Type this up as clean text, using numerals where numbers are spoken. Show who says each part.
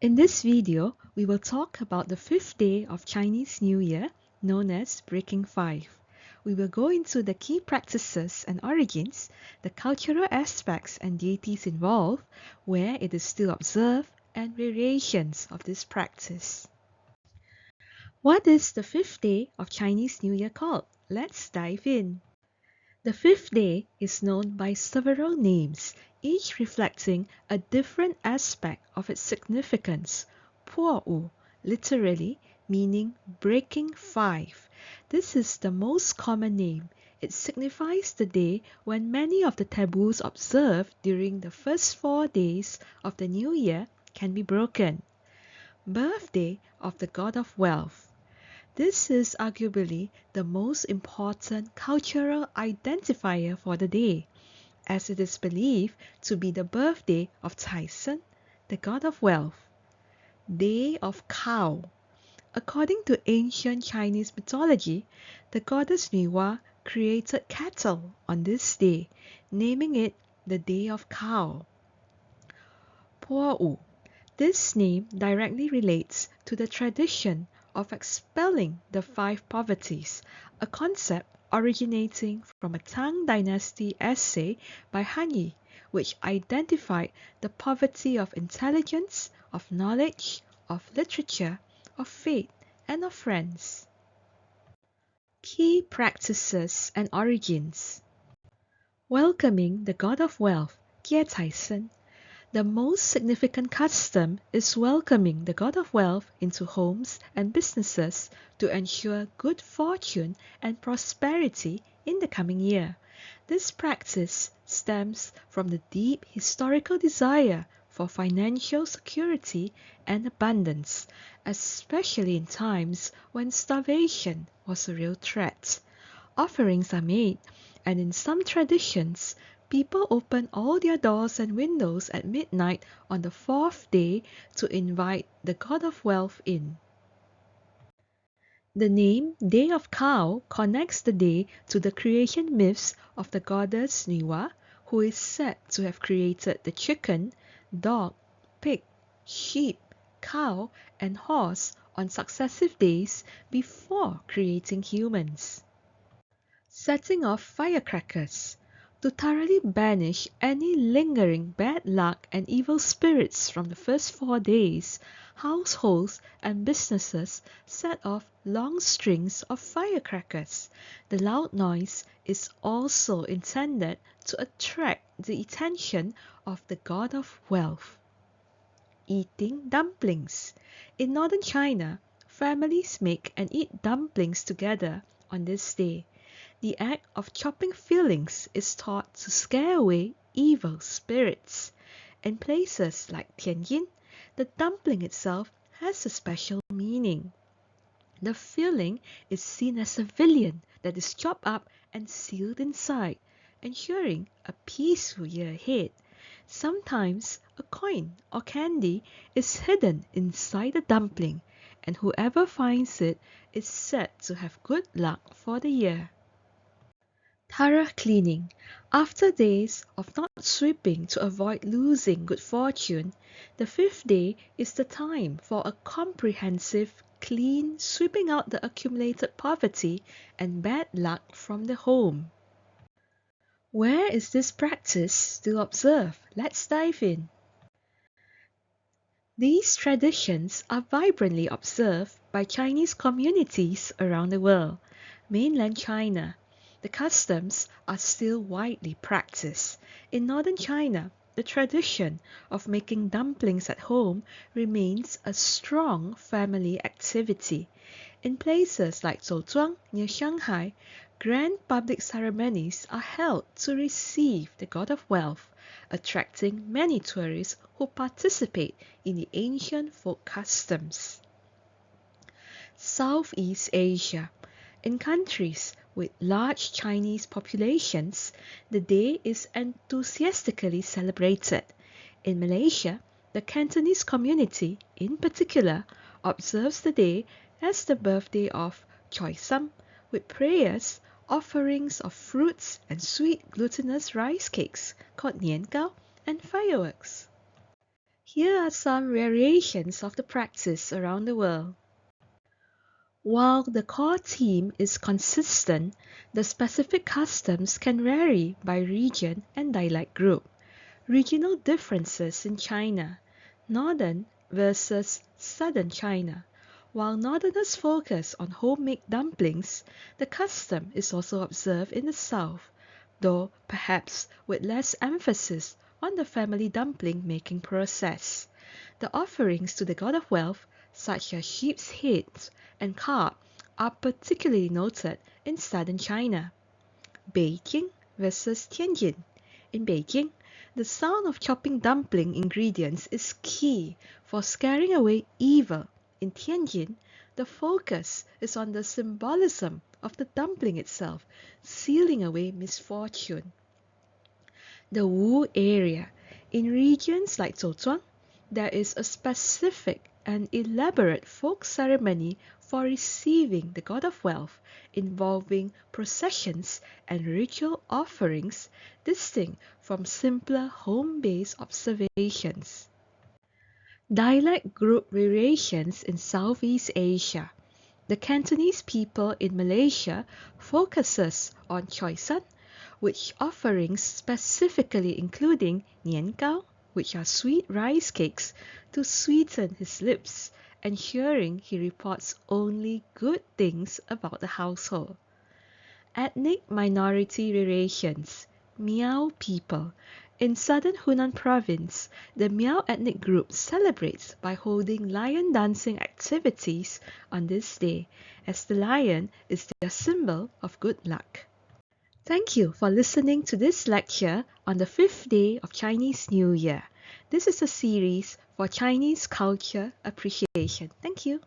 Speaker 1: In this video, we will talk about the fifth day of Chinese New Year, known as Breaking Five. We will go into the key practices and origins, the cultural aspects and deities involved, where it is still observed, and variations of this practice. What is the fifth day of Chinese New Year called? Let's dive in. The fifth day is known by several names, each reflecting a different aspect of its significance. 破五, literally meaning breaking five. This is the most common name. It signifies the day when many of the taboos observed during the first 4 days of the new year can be broken. Birthday of the god of wealth. This is arguably the most important cultural identifier for the day, as it is believed to be the birthday of Tyson, the god of wealth. Day of Cow. According to ancient Chinese mythology, the goddess Nuwa created cattle on this day, naming it the Day of Cow. Po-u. This name directly relates to the tradition of expelling the 5 poverties, a concept originating from a Tang Dynasty essay by Han Yi, which identified the poverty of intelligence, of knowledge, of literature, of faith, and of friends. Key practices and origins. Welcoming the god of wealth, Jie Taisen. The most significant custom is welcoming the god of wealth into homes and businesses to ensure good fortune and prosperity in the coming year. This practice stems from the deep historical desire for financial security and abundance, especially in times when starvation was a real threat. Offerings are made, and in some traditions, people open all their doors and windows at midnight on the 4th day to invite the god of wealth in. The name Day of Cow connects the day to the creation myths of the goddess Nuwa, who is said to have created the chicken, dog, pig, sheep, cow, and horse on successive days before creating humans. Setting off firecrackers. To thoroughly banish any lingering bad luck and evil spirits from the first 4 days, households and businesses set off long strings of firecrackers. The loud noise is also intended to attract the attention of the god of wealth. Eating dumplings. In northern China, families make and eat dumplings together on this day. The act of chopping fillings is thought to scare away evil spirits. In places like Tianjin, the dumpling itself has a special meaning. The filling is seen as a villain that is chopped up and sealed inside, ensuring a peaceful year ahead. Sometimes a coin or candy is hidden inside the dumpling, and whoever finds it is said to have good luck for the year. Thorough cleaning. After days of not sweeping to avoid losing good fortune, the 5th day is the time for a comprehensive, clean sweeping out the accumulated poverty and bad luck from the home. Where is this practice still observed? Let's dive in. These traditions are vibrantly observed by Chinese communities around the world. Mainland China, the customs are still widely practiced. In northern China, the tradition of making dumplings at home remains a strong family activity. In places like Zhouzhuang near Shanghai, grand public ceremonies are held to receive the god of wealth, attracting many tourists who participate in the ancient folk customs. Southeast Asia. In countries with large Chinese populations, the day is enthusiastically celebrated. In Malaysia, the Cantonese community, in particular, observes the day as the birthday of Choi Sam, with prayers, offerings of fruits and sweet glutinous rice cakes called Nian Gao, and fireworks. Here are some variations of the practice around the world. While the core theme is consistent, the specific customs can vary by region and dialect group. Regional differences in China. Northern versus Southern China. While Northerners focus on homemade dumplings, the custom is also observed in the South, though perhaps with less emphasis on the family dumpling making process. The offerings to the god of wealth, such as sheep's heads and carp, are particularly noted in southern China. Beijing versus Tianjin. In Beijing, the sound of chopping dumpling ingredients is key for scaring away evil. In Tianjin, the focus is on the symbolism of the dumpling itself, sealing away misfortune. The Wu area. In regions like Zhouzhuang, there is a specific and elaborate folk ceremony for receiving the god of wealth, involving processions and ritual offerings distinct from simpler home-based observations. Dialect group variations in Southeast Asia. The Cantonese people in Malaysia focuses on Choisan, which offerings specifically including nian gao, which are sweet rice cakes, to sweeten his lips, ensuring he reports only good things about the household. Ethnic minority variations. Miao people. In southern Hunan province, the Miao ethnic group celebrates by holding lion dancing activities on this day, as the lion is their symbol of good luck. Thank you for listening to this lecture on the 5th day of Chinese New Year. This is a series for Chinese culture appreciation. Thank you.